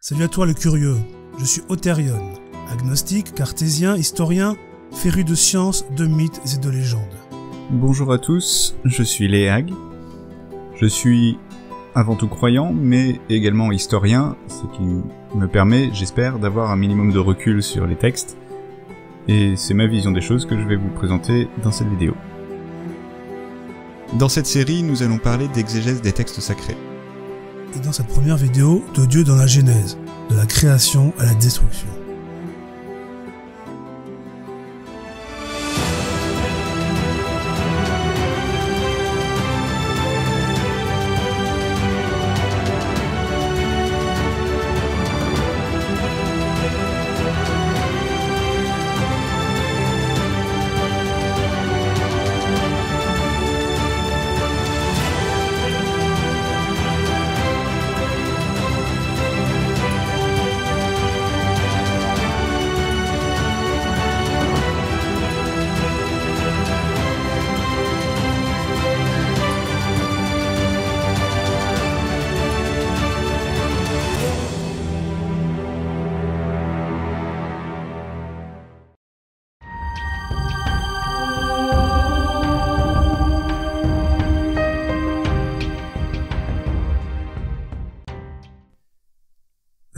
Salut à toi le curieux, je suis Othérion, agnostique, cartésien, historien, féru de sciences, de mythes et de légendes. Bonjour à tous, je suis Léag. Je suis avant tout croyant, mais également historien, ce qui me permet, j'espère, d'avoir un minimum de recul sur les textes. Et c'est ma vision des choses que je vais vous présenter dans cette vidéo. Dans cette série, nous allons parler d'exégèse des textes sacrés. Et dans cette première vidéo, de Dieu dans la Genèse, de la création à la destruction.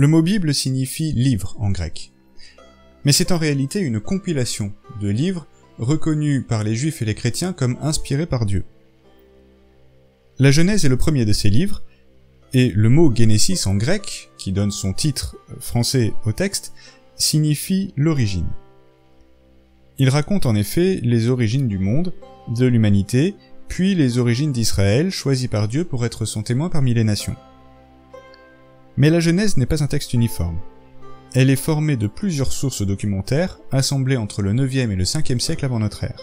Le mot Bible signifie livre en grec. Mais c'est en réalité une compilation de livres reconnus par les Juifs et les chrétiens comme inspirés par Dieu. La Genèse est le premier de ces livres, et le mot Genesis en grec, qui donne son titre français au texte, signifie l'origine. Il raconte en effet les origines du monde, de l'humanité, puis les origines d'Israël, choisi par Dieu pour être son témoin parmi les nations. Mais la Genèse n'est pas un texte uniforme. Elle est formée de plusieurs sources documentaires, assemblées entre le 9e et le 5e siècle avant notre ère.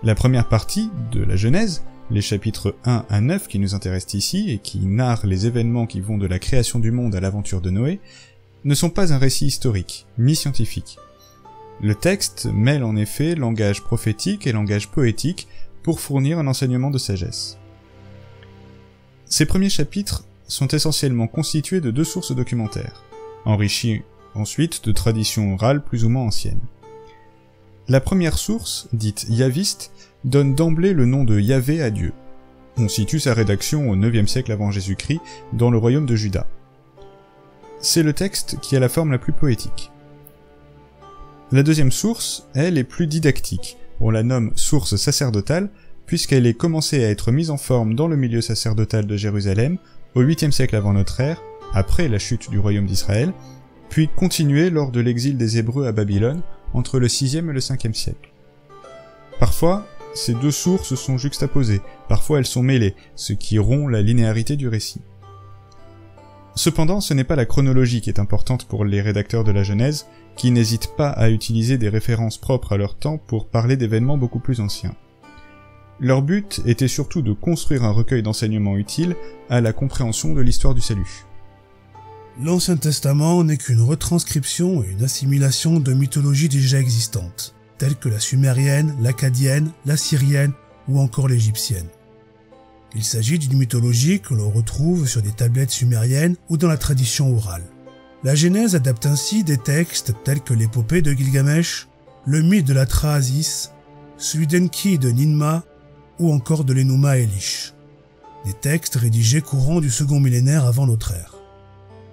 La première partie de la Genèse, les chapitres 1 à 9 qui nous intéressent ici et qui narrent les événements qui vont de la création du monde à l'aventure de Noé, ne sont pas un récit historique, ni scientifique. Le texte mêle en effet langage prophétique et langage poétique pour fournir un enseignement de sagesse. Ces premiers chapitres sont essentiellement constitués de deux sources documentaires, enrichies ensuite de traditions orales plus ou moins anciennes. La première source, dite yaviste, donne d'emblée le nom de Yahvé à Dieu. On situe sa rédaction au 9e siècle avant Jésus-Christ, dans le royaume de Juda. C'est le texte qui a la forme la plus poétique. La deuxième source, elle, est plus didactique. On la nomme source sacerdotale, puisqu'elle est commencée à être mise en forme dans le milieu sacerdotal de Jérusalem, au 8e siècle avant notre ère, après la chute du royaume d'Israël, puis continuée lors de l'exil des Hébreux à Babylone, entre le 6e et le 5e siècle. Parfois, ces deux sources sont juxtaposées, parfois elles sont mêlées, ce qui rompt la linéarité du récit. Cependant, ce n'est pas la chronologie qui est importante pour les rédacteurs de la Genèse, qui n'hésitent pas à utiliser des références propres à leur temps pour parler d'événements beaucoup plus anciens. Leur but était surtout de construire un recueil d'enseignements utiles à la compréhension de l'histoire du salut. L'Ancien Testament n'est qu'une retranscription et une assimilation de mythologies déjà existantes, telles que la sumérienne, l'akkadienne, l'assyrienne ou encore l'égyptienne. Il s'agit d'une mythologie que l'on retrouve sur des tablettes sumériennes ou dans la tradition orale. La Genèse adapte ainsi des textes tels que l'épopée de Gilgamesh, le mythe de la Traasis, celui d'Enki de Ninma, ou encore de l'Enuma Elish, des textes rédigés courant du second millénaire avant notre ère.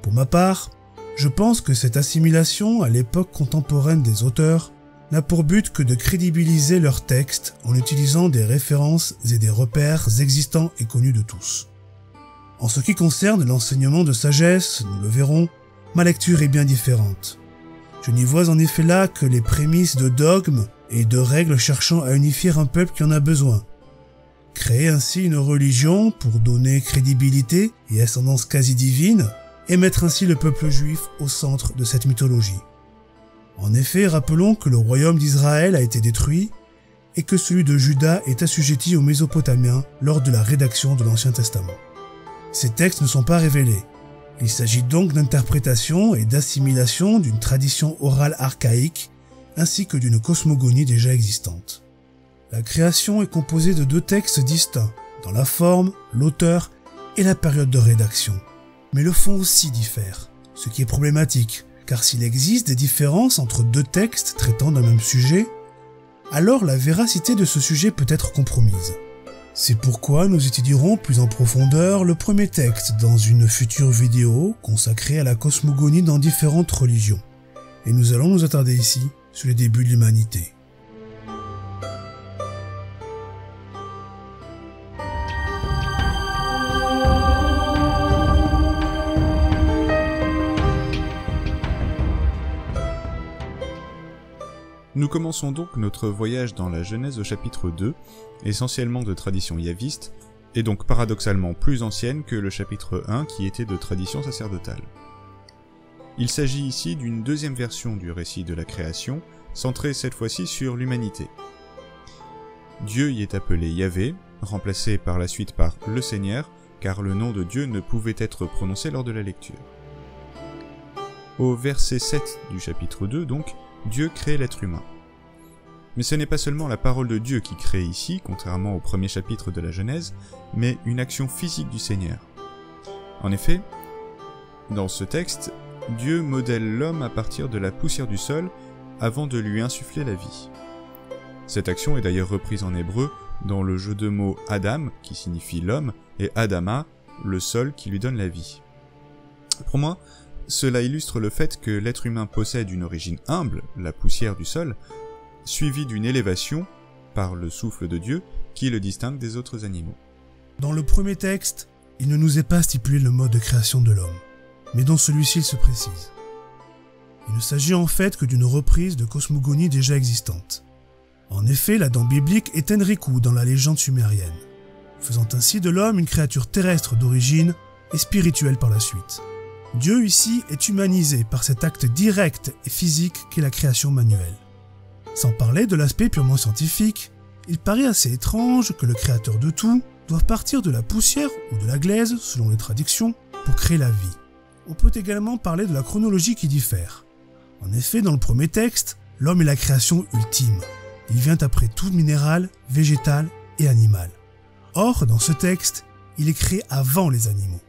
Pour ma part, je pense que cette assimilation à l'époque contemporaine des auteurs n'a pour but que de crédibiliser leurs textes en utilisant des références et des repères existants et connus de tous. En ce qui concerne l'enseignement de sagesse, nous le verrons, ma lecture est bien différente. Je n'y vois en effet là que les prémices de dogmes et de règles cherchant à unifier un peuple qui en a besoin. Créer ainsi une religion pour donner crédibilité et ascendance quasi divine, et mettre ainsi le peuple juif au centre de cette mythologie. En effet, rappelons que le royaume d'Israël a été détruit, et que celui de Juda est assujetti aux Mésopotamiens lors de la rédaction de l'Ancien Testament. Ces textes ne sont pas révélés. Il s'agit donc d'interprétation et d'assimilation d'une tradition orale archaïque, ainsi que d'une cosmogonie déjà existante. La création est composée de deux textes distincts, dans la forme, l'auteur et la période de rédaction. Mais le fond aussi diffère. ce qui est problématique, car s'il existe des différences entre deux textes traitant d'un même sujet, alors la véracité de ce sujet peut être compromise. C'est pourquoi nous étudierons plus en profondeur le premier texte dans une future vidéo consacrée à la cosmogonie dans différentes religions. Et nous allons nous attarder ici sur les débuts de l'humanité. Nous commençons donc notre voyage dans la Genèse au chapitre 2, essentiellement de tradition yaviste, et donc paradoxalement plus ancienne que le chapitre 1 qui était de tradition sacerdotale. Il s'agit ici d'une deuxième version du récit de la création, centrée cette fois-ci sur l'humanité. Dieu y est appelé Yahvé, remplacé par la suite par le Seigneur, car le nom de Dieu ne pouvait être prononcé lors de la lecture. Au verset 7 du chapitre 2, donc, Dieu crée l'être humain. Mais ce n'est pas seulement la parole de Dieu qui crée ici, contrairement au premier chapitre de la Genèse, mais une action physique du Seigneur. En effet, dans ce texte, Dieu modèle l'homme à partir de la poussière du sol avant de lui insuffler la vie. Cette action est d'ailleurs reprise en hébreu dans le jeu de mots Adam, qui signifie l'homme, et Adama, le sol qui lui donne la vie. Pour moi, cela illustre le fait que l'être humain possède une origine humble, la poussière du sol, suivie d'une élévation, par le souffle de Dieu, qui le distingue des autres animaux. Dans le premier texte, il ne nous est pas stipulé le mode de création de l'homme, mais dans celui-ci il se précise. Il ne s'agit en fait que d'une reprise de cosmogonie déjà existante. En effet, l'Adam biblique est Enriku dans la légende sumérienne, faisant ainsi de l'homme une créature terrestre d'origine et spirituelle par la suite. Dieu ici est humanisé par cet acte direct et physique qu'est la création manuelle. Sans parler de l'aspect purement scientifique, il paraît assez étrange que le créateur de tout doive partir de la poussière ou de la glaise, selon les traductions, pour créer la vie. On peut également parler de la chronologie qui diffère. En effet, dans le premier texte, l'homme est la création ultime. Il vient après tout minéral, végétal et animal. Or, dans ce texte, il est créé avant les animaux.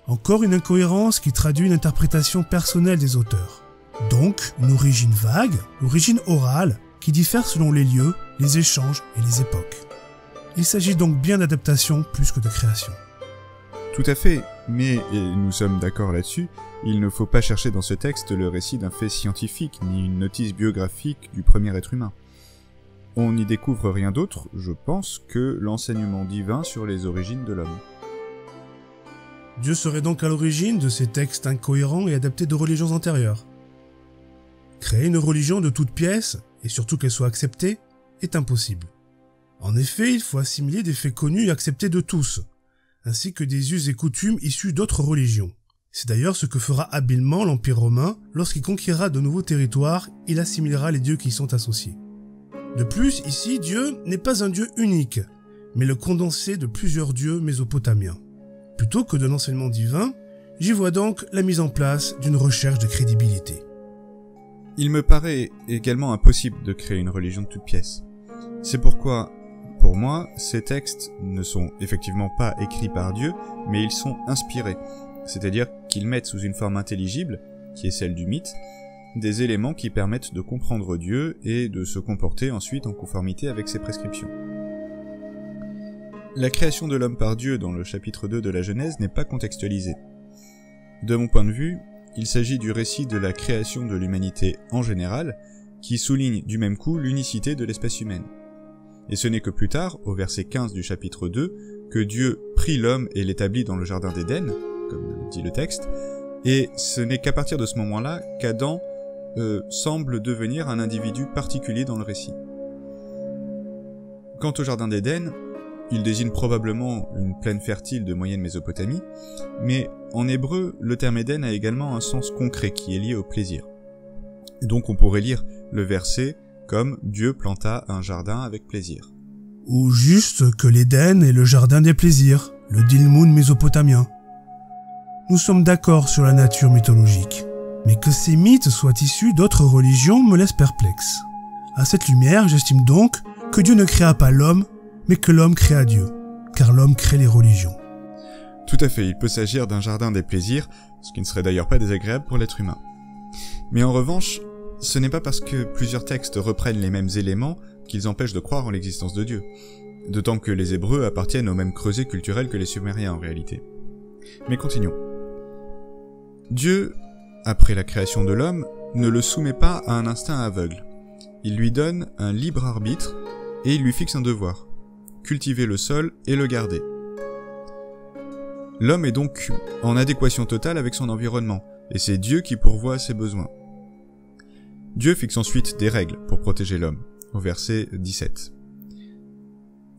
Encore une incohérence qui traduit une interprétation personnelle des auteurs. Donc, une origine vague, l'origine orale, qui diffère selon les lieux, les échanges et les époques. Il s'agit donc bien d'adaptation plus que de création. Tout à fait, mais, et nous sommes d'accord là-dessus, il ne faut pas chercher dans ce texte le récit d'un fait scientifique, ni une notice biographique du premier être humain. On n'y découvre rien d'autre, je pense, que l'enseignement divin sur les origines de l'homme. Dieu serait donc à l'origine de ces textes incohérents et adaptés de religions antérieures. Créer une religion de toutes pièces, et surtout qu'elle soit acceptée, est impossible. En effet, il faut assimiler des faits connus et acceptés de tous, ainsi que des us et coutumes issus d'autres religions. C'est d'ailleurs ce que fera habilement l'Empire romain lorsqu'il conquérera de nouveaux territoires, il assimilera les dieux qui y sont associés. De plus, ici, Dieu n'est pas un dieu unique, mais le condensé de plusieurs dieux mésopotamiens. Plutôt que d'un enseignement divin, j'y vois donc la mise en place d'une recherche de crédibilité. Il me paraît également impossible de créer une religion de toutes pièces. C'est pourquoi, pour moi, ces textes ne sont effectivement pas écrits par Dieu, mais ils sont inspirés, c'est-à-dire qu'ils mettent sous une forme intelligible, qui est celle du mythe, des éléments qui permettent de comprendre Dieu et de se comporter ensuite en conformité avec ses prescriptions. La création de l'homme par Dieu dans le chapitre 2 de la Genèse n'est pas contextualisée. De mon point de vue, il s'agit du récit de la création de l'humanité en général, qui souligne du même coup l'unicité de l'espèce humaine. Et ce n'est que plus tard, au verset 15 du chapitre 2, que Dieu prit l'homme et l'établit dans le jardin d'Éden, comme le dit le texte, et ce n'est qu'à partir de ce moment-là qu'Adam semble devenir un individu particulier dans le récit. Quant au jardin d'Éden, il désigne probablement une plaine fertile de moyenne Mésopotamie, mais en hébreu, le terme Éden a également un sens concret qui est lié au plaisir. Donc on pourrait lire le verset comme « Dieu planta un jardin avec plaisir ». Ou juste que l'Éden est le jardin des plaisirs, le Dilmun mésopotamien. Nous sommes d'accord sur la nature mythologique, mais que ces mythes soient issus d'autres religions me laisse perplexe. À cette lumière, j'estime donc que Dieu ne créa pas l'homme, mais que l'homme créa Dieu, car l'homme crée les religions. Tout à fait, il peut s'agir d'un jardin des plaisirs, ce qui ne serait d'ailleurs pas désagréable pour l'être humain. Mais en revanche, ce n'est pas parce que plusieurs textes reprennent les mêmes éléments qu'ils empêchent de croire en l'existence de Dieu. D'autant que les Hébreux appartiennent au même creuset culturel que les Sumériens en réalité. Mais continuons. Dieu, après la création de l'homme, ne le soumet pas à un instinct aveugle. Il lui donne un libre arbitre et il lui fixe un devoir. Cultiver le sol et le garder. L'homme est donc en adéquation totale avec son environnement, et c'est Dieu qui pourvoit à ses besoins. Dieu fixe ensuite des règles pour protéger l'homme, au verset 17.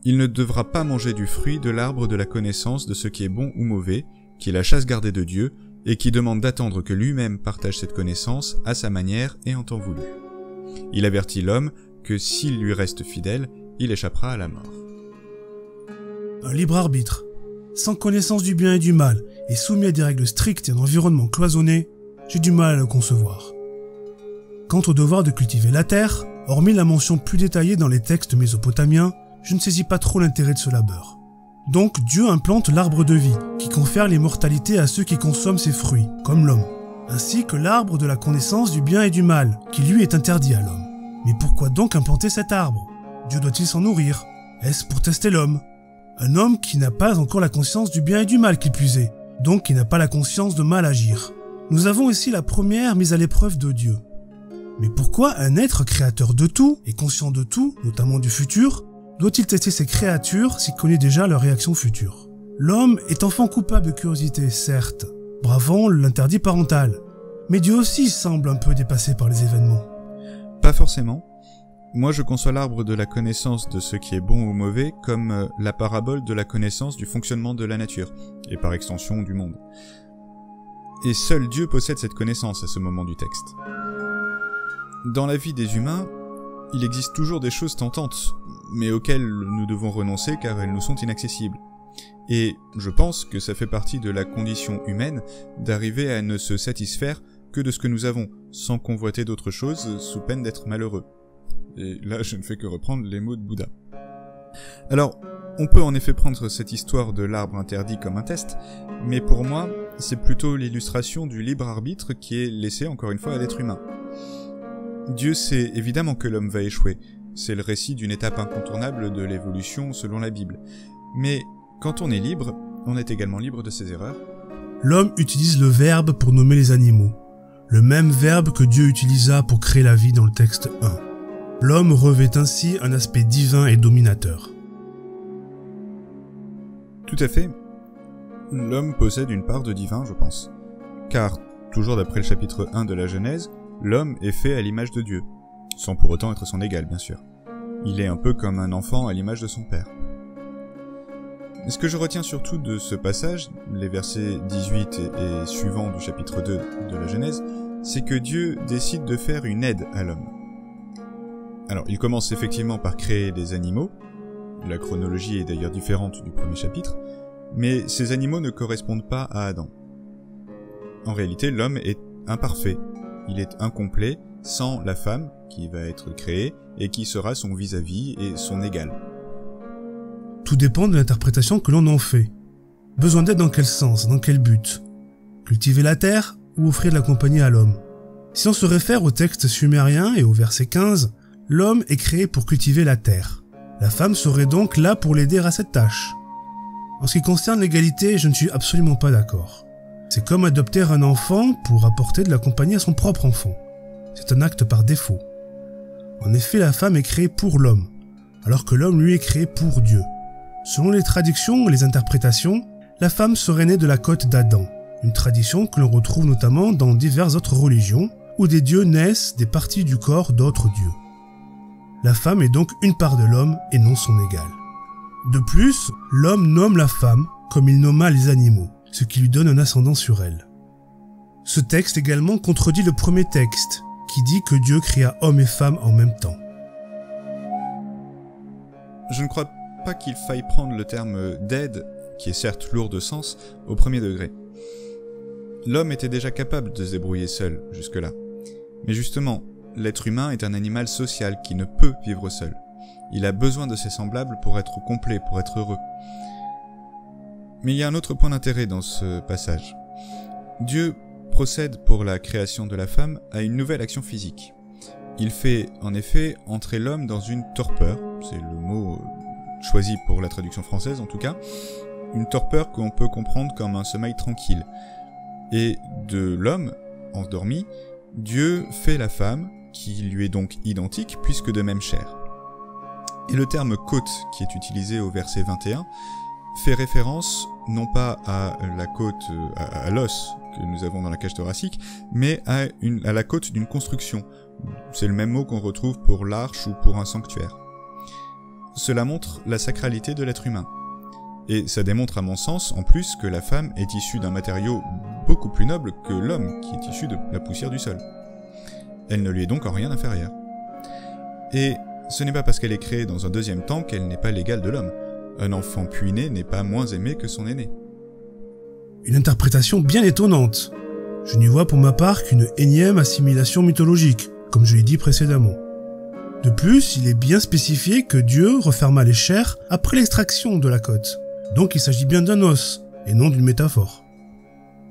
Il ne devra pas manger du fruit de l'arbre de la connaissance de ce qui est bon ou mauvais, qui est la chasse gardée de Dieu, et qui demande d'attendre que lui-même partage cette connaissance à sa manière et en temps voulu. Il avertit l'homme que s'il lui reste fidèle, il échappera à la mort. Un libre arbitre, sans connaissance du bien et du mal, et soumis à des règles strictes et un environnement cloisonné, j'ai du mal à le concevoir. Quant au devoir de cultiver la terre, hormis la mention plus détaillée dans les textes mésopotamiens, je ne saisis pas trop l'intérêt de ce labeur. Donc Dieu implante l'arbre de vie, qui confère l'immortalité à ceux qui consomment ses fruits, comme l'homme, ainsi que l'arbre de la connaissance du bien et du mal, qui lui est interdit à l'homme. Mais pourquoi donc implanter cet arbre? Dieu doit-il s'en nourrir? Est-ce pour tester l'homme? Un homme qui n'a pas encore la conscience du bien et du mal qui plus est, donc qui n'a pas la conscience de mal agir. Nous avons ici la première mise à l'épreuve de Dieu. Mais pourquoi un être créateur de tout et conscient de tout, notamment du futur, doit-il tester ses créatures s'il connaît déjà leur réaction future? L'homme est enfant coupable de curiosité, certes, bravant l'interdit parental, mais Dieu aussi semble un peu dépassé par les événements. Pas forcément. Moi je conçois l'arbre de la connaissance de ce qui est bon ou mauvais comme la parabole de la connaissance du fonctionnement de la nature, et par extension du monde. Et seul Dieu possède cette connaissance à ce moment du texte. Dans la vie des humains, il existe toujours des choses tentantes, mais auxquelles nous devons renoncer car elles nous sont inaccessibles. Et je pense que ça fait partie de la condition humaine d'arriver à ne se satisfaire que de ce que nous avons, sans convoiter d'autres choses sous peine d'être malheureux. Et là, je ne fais que reprendre les mots de Bouddha. Alors, on peut en effet prendre cette histoire de l'arbre interdit comme un test, mais pour moi, c'est plutôt l'illustration du libre arbitre qui est laissé encore une fois à l'être humain. Dieu sait évidemment que l'homme va échouer, c'est le récit d'une étape incontournable de l'évolution selon la Bible. Mais quand on est libre, on est également libre de ses erreurs. L'homme utilise le verbe pour nommer les animaux, le même verbe que Dieu utilisa pour créer la vie dans le texte 1. L'homme revêt ainsi un aspect divin et dominateur. Tout à fait. L'homme possède une part de divin, je pense. Car, toujours d'après le chapitre 1 de la Genèse, l'homme est fait à l'image de Dieu, sans pour autant être son égal, bien sûr. Il est un peu comme un enfant à l'image de son père. Ce que je retiens surtout de ce passage, les versets 18 et suivants du chapitre 2 de la Genèse, c'est que Dieu décide de faire une aide à l'homme. Alors, il commence effectivement par créer des animaux, la chronologie est d'ailleurs différente du premier chapitre, mais ces animaux ne correspondent pas à Adam. En réalité, l'homme est imparfait, il est incomplet sans la femme qui va être créée et qui sera son vis-à-vis et son égal. Tout dépend de l'interprétation que l'on en fait. Besoin d'aide dans quel sens, dans quel but? Cultiver la terre ou offrir de la compagnie à l'homme? Si on se réfère au texte sumérien et au verset 15, l'homme est créé pour cultiver la terre. La femme serait donc là pour l'aider à cette tâche. En ce qui concerne l'égalité, je ne suis absolument pas d'accord. C'est comme adopter un enfant pour apporter de la compagnie à son propre enfant. C'est un acte par défaut. En effet, la femme est créée pour l'homme, alors que l'homme lui est créé pour Dieu. Selon les traductions et les interprétations, la femme serait née de la côte d'Adam, une tradition que l'on retrouve notamment dans diverses autres religions, où des dieux naissent des parties du corps d'autres dieux. La femme est donc une part de l'homme et non son égale. De plus, l'homme nomme la femme comme il nomma les animaux, ce qui lui donne un ascendant sur elle. Ce texte également contredit le premier texte, qui dit que Dieu créa hommes et femmes en même temps. Je ne crois pas qu'il faille prendre le terme d'aide, qui est certes lourd de sens, au premier degré. L'homme était déjà capable de se débrouiller seul, jusque-là. Mais justement, l'être humain est un animal social qui ne peut vivre seul. Il a besoin de ses semblables pour être complet, pour être heureux. Mais il y a un autre point d'intérêt dans ce passage. Dieu procède pour la création de la femme à une nouvelle action physique. Il fait en effet entrer l'homme dans une torpeur, c'est le mot choisi pour la traduction française en tout cas, une torpeur qu'on peut comprendre comme un sommeil tranquille. Et de l'homme, endormi, Dieu fait la femme, qui lui est donc identique puisque de même chair. Et le terme côte, qui est utilisé au verset 21, fait référence non pas à la côte, à l'os que nous avons dans la cage thoracique, mais à la côte d'une construction. C'est le même mot qu'on retrouve pour l'arche ou pour un sanctuaire. Cela montre la sacralité de l'être humain. Et ça démontre à mon sens, en plus, que la femme est issue d'un matériau beaucoup plus noble que l'homme, qui est issu de la poussière du sol. Elle ne lui est donc en rien inférieure. Et ce n'est pas parce qu'elle est créée dans un deuxième temps qu'elle n'est pas l'égale de l'homme. Un enfant puis-né n'est pas moins aimé que son aîné. Une interprétation bien étonnante. Je n'y vois pour ma part qu'une énième assimilation mythologique, comme je l'ai dit précédemment. De plus, il est bien spécifié que Dieu referma les chairs après l'extraction de la côte. Donc il s'agit bien d'un os, et non d'une métaphore.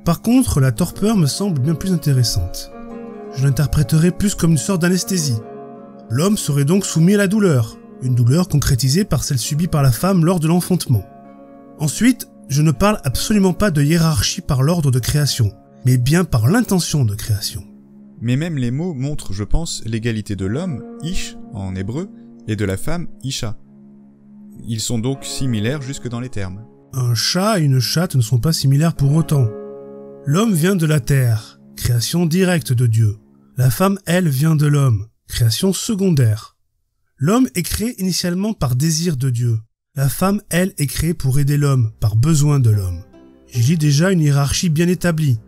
Par contre, la torpeur me semble bien plus intéressante. Je l'interpréterai plus comme une sorte d'anesthésie. L'homme serait donc soumis à la douleur, une douleur concrétisée par celle subie par la femme lors de l'enfantement. Ensuite, je ne parle absolument pas de hiérarchie par l'ordre de création, mais bien par l'intention de création. Mais même les mots montrent, je pense, l'égalité de l'homme, ish, en hébreu, et de la femme, isha. Ils sont donc similaires jusque dans les termes. Un chat et une chatte ne sont pas similaires pour autant. L'homme vient de la terre, création directe de Dieu. La femme, elle, vient de l'homme, création secondaire. L'homme est créé initialement par désir de Dieu. La femme, elle, est créée pour aider l'homme, par besoin de l'homme. J'y lis déjà une hiérarchie bien établie.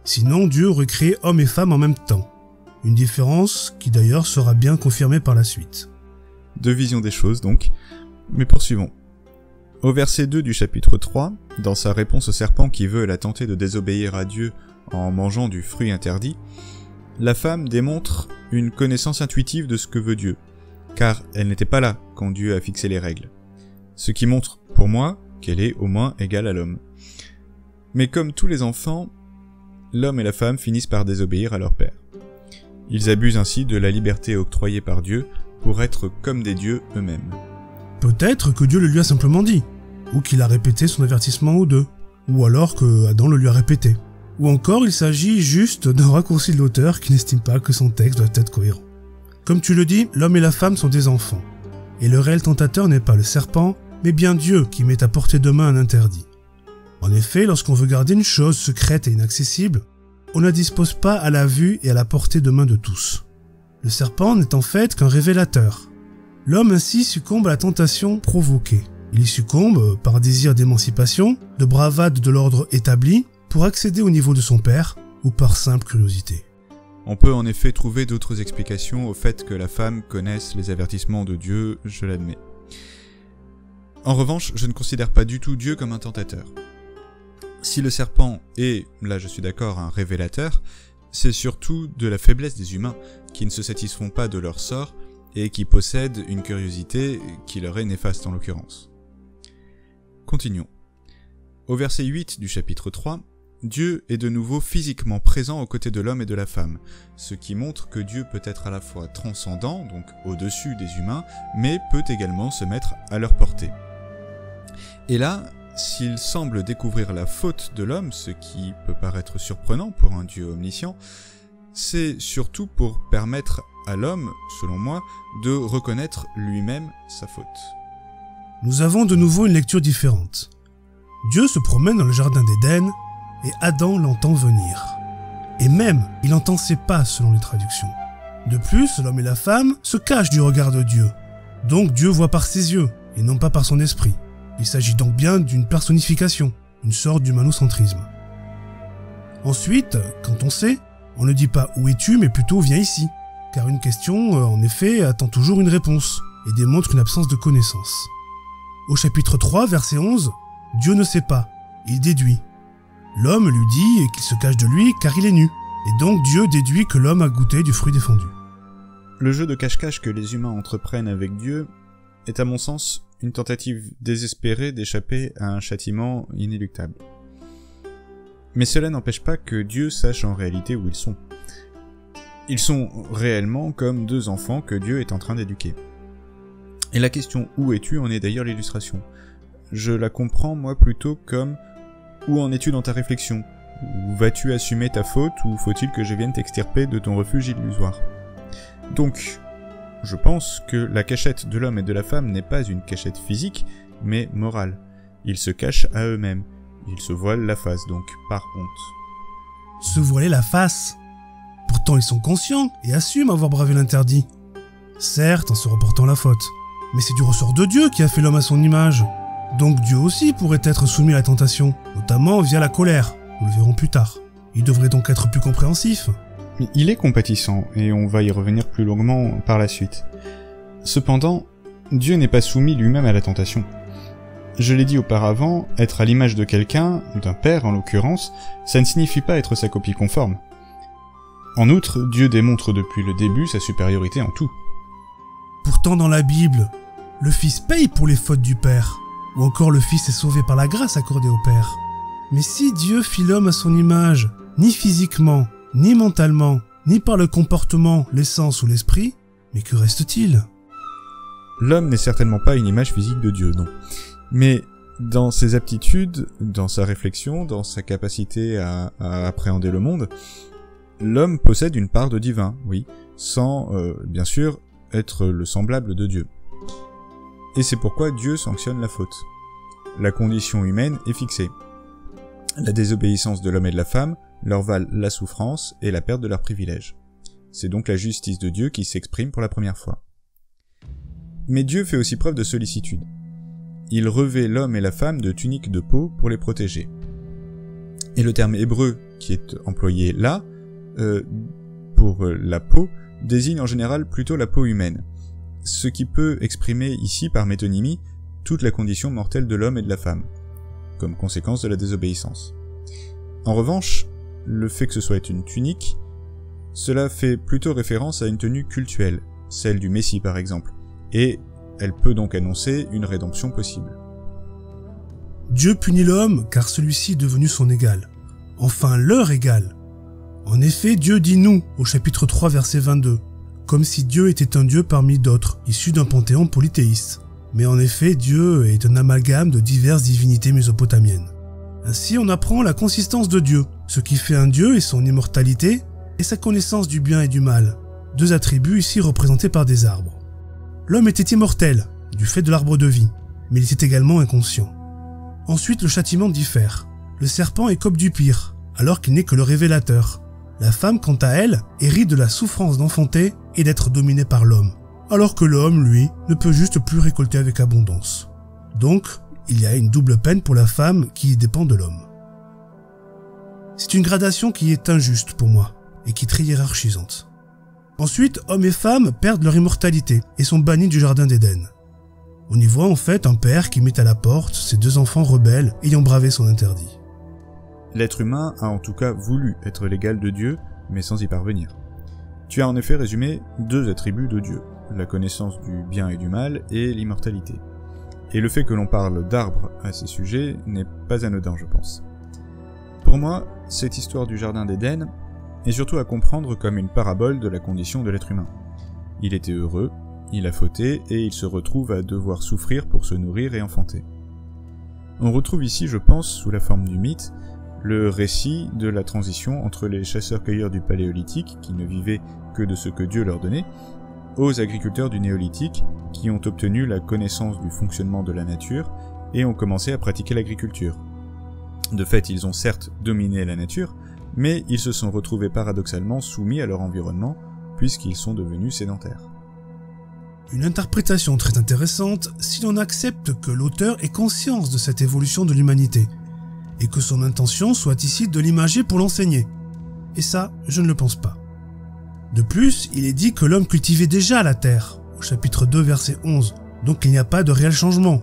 Sinon, Dieu aurait créé homme et femme en même temps. Une différence qui d'ailleurs sera bien confirmée par la suite. Deux visions des choses donc, mais poursuivons. Au verset 2 du chapitre 3, dans sa réponse au serpent qui veut la tenter de désobéir à Dieu en mangeant du fruit interdit, la femme démontre une connaissance intuitive de ce que veut Dieu, car elle n'était pas là quand Dieu a fixé les règles. Ce qui montre, pour moi, qu'elle est au moins égale à l'homme. Mais comme tous les enfants, l'homme et la femme finissent par désobéir à leur père. Ils abusent ainsi de la liberté octroyée par Dieu pour être comme des dieux eux-mêmes. Peut-être que Dieu le lui a simplement dit, ou qu'il a répété son avertissement aux deux, ou alors que Adam le lui a répété. Ou encore il s'agit juste d'un raccourci de l'auteur qui n'estime pas que son texte doit être cohérent. Comme tu le dis, l'homme et la femme sont des enfants. Et le réel tentateur n'est pas le serpent, mais bien Dieu qui met à portée de main un interdit. En effet, lorsqu'on veut garder une chose secrète et inaccessible, on ne la dispose pas à la vue et à la portée de main de tous. Le serpent n'est en fait qu'un révélateur. L'homme ainsi succombe à la tentation provoquée. Il y succombe par désir d'émancipation, de bravade de l'ordre établi, pour accéder au niveau de son père, ou par simple curiosité. On peut en effet trouver d'autres explications au fait que la femme connaisse les avertissements de Dieu, je l'admets. En revanche, je ne considère pas du tout Dieu comme un tentateur. Si le serpent est, là je suis d'accord, un révélateur, c'est surtout de la faiblesse des humains, qui ne se satisfont pas de leur sort, et qui possèdent une curiosité qui leur est néfaste en l'occurrence. Continuons. Au verset 8 du chapitre 3, Dieu est de nouveau physiquement présent aux côtés de l'homme et de la femme, ce qui montre que Dieu peut être à la fois transcendant, donc au-dessus des humains, mais peut également se mettre à leur portée. Et là, s'il semble découvrir la faute de l'homme, ce qui peut paraître surprenant pour un Dieu omniscient, c'est surtout pour permettre à l'homme, selon moi, de reconnaître lui-même sa faute. Nous avons de nouveau une lecture différente. Dieu se promène dans le jardin d'Éden, et Adam l'entend venir. Et même, il entend ses pas selon les traductions. De plus, l'homme et la femme se cachent du regard de Dieu. Donc Dieu voit par ses yeux, et non pas par son esprit. Il s'agit donc bien d'une personnification, une sorte d'humanocentrisme. Ensuite, quand on sait, on ne dit pas « où es-tu » mais plutôt « viens ici », car une question, en effet, attend toujours une réponse, et démontre une absence de connaissance. Au chapitre 3, verset 11, Dieu ne sait pas, il déduit. L'homme lui dit qu'il se cache de lui car il est nu, et donc Dieu déduit que l'homme a goûté du fruit défendu. Le jeu de cache-cache que les humains entreprennent avec Dieu est à mon sens une tentative désespérée d'échapper à un châtiment inéluctable. Mais cela n'empêche pas que Dieu sache en réalité où ils sont. Ils sont réellement comme deux enfants que Dieu est en train d'éduquer. Et la question « Où es-tu » en est d'ailleurs l'illustration. Je la comprends moi plutôt comme « Où en es-tu dans ta réflexion ? Ou vas-tu assumer ta faute ou faut-il que je vienne t'extirper de ton refuge illusoire ?» Donc, je pense que la cachette de l'homme et de la femme n'est pas une cachette physique, mais morale. Ils se cachent à eux-mêmes. Ils se voilent la face, donc par honte. Se voiler la face. Pourtant ils sont conscients et assument avoir bravé l'interdit. Certes, en se reportant la faute. Mais c'est du ressort de Dieu qui a fait l'homme à son image. Donc Dieu aussi pourrait être soumis à la tentation, notamment via la colère. Nous le verrons plus tard. Il devrait donc être plus compréhensif. Il est compatissant, et on va y revenir plus longuement par la suite. Cependant, Dieu n'est pas soumis lui-même à la tentation. Je l'ai dit auparavant, être à l'image de quelqu'un, d'un père en l'occurrence, ça ne signifie pas être sa copie conforme. En outre, Dieu démontre depuis le début sa supériorité en tout. Pourtant dans la Bible, le Fils paye pour les fautes du Père, ou encore le Fils est sauvé par la grâce accordée au Père. Mais si Dieu fit l'homme à son image, ni physiquement, ni mentalement, ni par le comportement, l'essence ou l'esprit, mais que reste-t-il ? L'homme n'est certainement pas une image physique de Dieu, non. Mais dans ses aptitudes, dans sa réflexion, dans sa capacité à appréhender le monde, l'homme possède une part de divin, oui, sans, bien sûr, être le semblable de Dieu. Et c'est pourquoi Dieu sanctionne la faute. La condition humaine est fixée. La désobéissance de l'homme et de la femme leur valent la souffrance et la perte de leurs privilèges. C'est donc la justice de Dieu qui s'exprime pour la première fois. Mais Dieu fait aussi preuve de sollicitude. Il revêt l'homme et la femme de tuniques de peau pour les protéger. Et le terme hébreu qui est employé là, pour la peau, désigne en général plutôt la peau humaine, ce qui peut exprimer ici par métonymie toute la condition mortelle de l'homme et de la femme, comme conséquence de la désobéissance. En revanche, le fait que ce soit une tunique, cela fait plutôt référence à une tenue cultuelle, celle du Messie par exemple, et elle peut donc annoncer une rédemption possible. Dieu punit l'homme car celui-ci est devenu son égal, enfin leur égal. En effet, Dieu dit nous au chapitre 3 verset 22, comme si Dieu était un Dieu parmi d'autres, issu d'un panthéon polythéiste. Mais en effet, Dieu est un amalgame de diverses divinités mésopotamiennes. Ainsi, on apprend la consistance de Dieu. Ce qui fait un Dieu est son immortalité et sa connaissance du bien et du mal, deux attributs ici représentés par des arbres. L'homme était immortel, du fait de l'arbre de vie, mais il était également inconscient. Ensuite, le châtiment diffère. Le serpent écope du pire, alors qu'il n'est que le révélateur. La femme, quant à elle, hérite de la souffrance d'enfanter et d'être dominée par l'homme, alors que l'homme, lui, ne peut juste plus récolter avec abondance. Donc, il y a une double peine pour la femme qui dépend de l'homme. C'est une gradation qui est injuste pour moi, et qui est très hiérarchisante. Ensuite, hommes et femmes perdent leur immortalité et sont bannis du jardin d'Éden. On y voit en fait un père qui met à la porte ses deux enfants rebelles ayant bravé son interdit. L'être humain a en tout cas voulu être l'égal de Dieu, mais sans y parvenir. Tu as en effet résumé deux attributs de Dieu, la connaissance du bien et du mal et l'immortalité. Et le fait que l'on parle d'arbres à ces sujets n'est pas anodin, je pense. Pour moi, cette histoire du jardin d'Éden est surtout à comprendre comme une parabole de la condition de l'être humain. Il était heureux, il a fauté et il se retrouve à devoir souffrir pour se nourrir et enfanter. On retrouve ici, je pense, sous la forme du mythe, le récit de la transition entre les chasseurs-cueilleurs du Paléolithique, qui ne vivaient que de ce que Dieu leur donnait, aux agriculteurs du Néolithique, qui ont obtenu la connaissance du fonctionnement de la nature et ont commencé à pratiquer l'agriculture. De fait, ils ont certes dominé la nature, mais ils se sont retrouvés paradoxalement soumis à leur environnement, puisqu'ils sont devenus sédentaires. Une interprétation très intéressante si l'on accepte que l'auteur ait conscience de cette évolution de l'humanité, et que son intention soit ici de l'imager pour l'enseigner. Et ça, je ne le pense pas. De plus, il est dit que l'homme cultivait déjà la terre, au chapitre 2 verset 11, donc il n'y a pas de réel changement,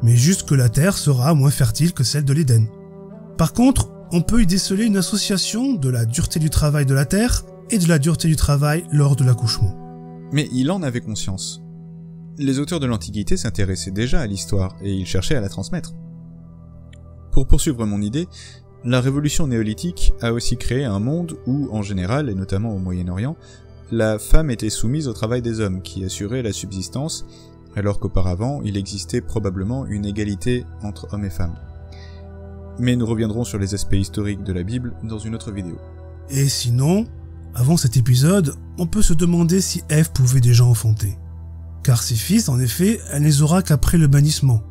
mais juste que la terre sera moins fertile que celle de l'Éden. Par contre, on peut y déceler une association de la dureté du travail de la terre et de la dureté du travail lors de l'accouchement. Mais il en avait conscience. les auteurs de l'Antiquité s'intéressaient déjà à l'histoire et ils cherchaient à la transmettre. Pour poursuivre mon idée, la révolution néolithique a aussi créé un monde où, en général, et notamment au Moyen-Orient, la femme était soumise au travail des hommes qui assuraient la subsistance, alors qu'auparavant il existait probablement une égalité entre hommes et femmes. Mais nous reviendrons sur les aspects historiques de la Bible dans une autre vidéo. Et sinon, avant cet épisode, on peut se demander si Ève pouvait déjà enfanter. Car ses fils, en effet, elle ne les aura qu'après le bannissement.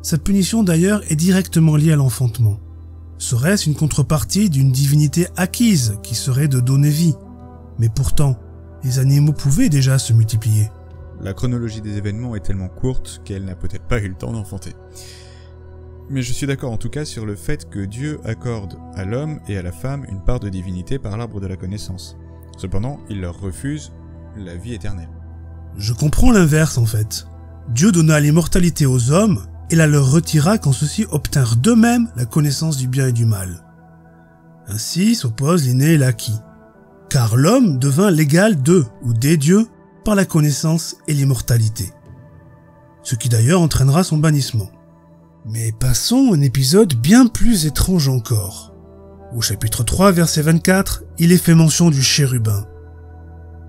Sa punition d'ailleurs est directement liée à l'enfantement. Serait-ce une contrepartie d'une divinité acquise qui serait de donner vie? Mais pourtant, les animaux pouvaient déjà se multiplier. La chronologie des événements est tellement courte qu'elle n'a peut-être pas eu le temps d'enfanter. Mais je suis d'accord en tout cas sur le fait que Dieu accorde à l'homme et à la femme une part de divinité par l'arbre de la connaissance. Cependant, il leur refuse la vie éternelle. Je comprends l'inverse en fait. Dieu donna l'immortalité aux hommes et la leur retira quand ceux-ci obtinrent d'eux-mêmes la connaissance du bien et du mal. Ainsi s'oppose l'inné et l'acquis. Car l'homme devint l'égal d'eux ou des dieux par la connaissance et l'immortalité. Ce qui d'ailleurs entraînera son bannissement. Mais passons à un épisode bien plus étrange encore. Au chapitre 3, verset 24, il est fait mention du chérubin.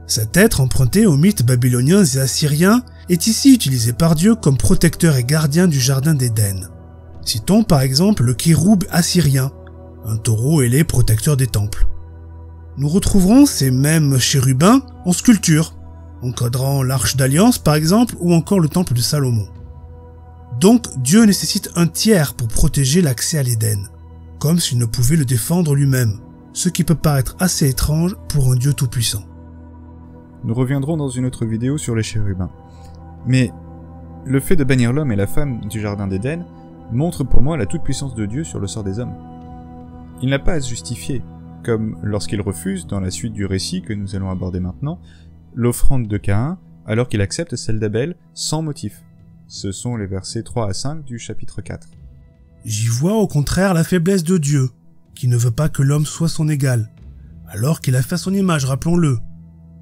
Cet être emprunté aux mythes babyloniens et assyriens est ici utilisé par Dieu comme protecteur et gardien du jardin d'Éden. Citons par exemple le kéroub assyrien, un taureau ailé protecteur des temples. Nous retrouverons ces mêmes chérubins en sculpture, encadrant l'arche d'alliance par exemple ou encore le temple de Salomon. Donc Dieu nécessite un tiers pour protéger l'accès à l'Éden, comme s'il ne pouvait le défendre lui-même, ce qui peut paraître assez étrange pour un Dieu tout-puissant. Nous reviendrons dans une autre vidéo sur les chérubins. Mais le fait de bannir l'homme et la femme du jardin d'Éden montre pour moi la toute-puissance de Dieu sur le sort des hommes. Il n'a pas à se justifier, comme lorsqu'il refuse, dans la suite du récit que nous allons aborder maintenant, l'offrande de Caïn, alors qu'il accepte celle d'Abel sans motif. Ce sont les versets 3 à 5 du chapitre 4. J'y vois au contraire la faiblesse de Dieu, qui ne veut pas que l'homme soit son égal, alors qu'il a fait son image, rappelons-le,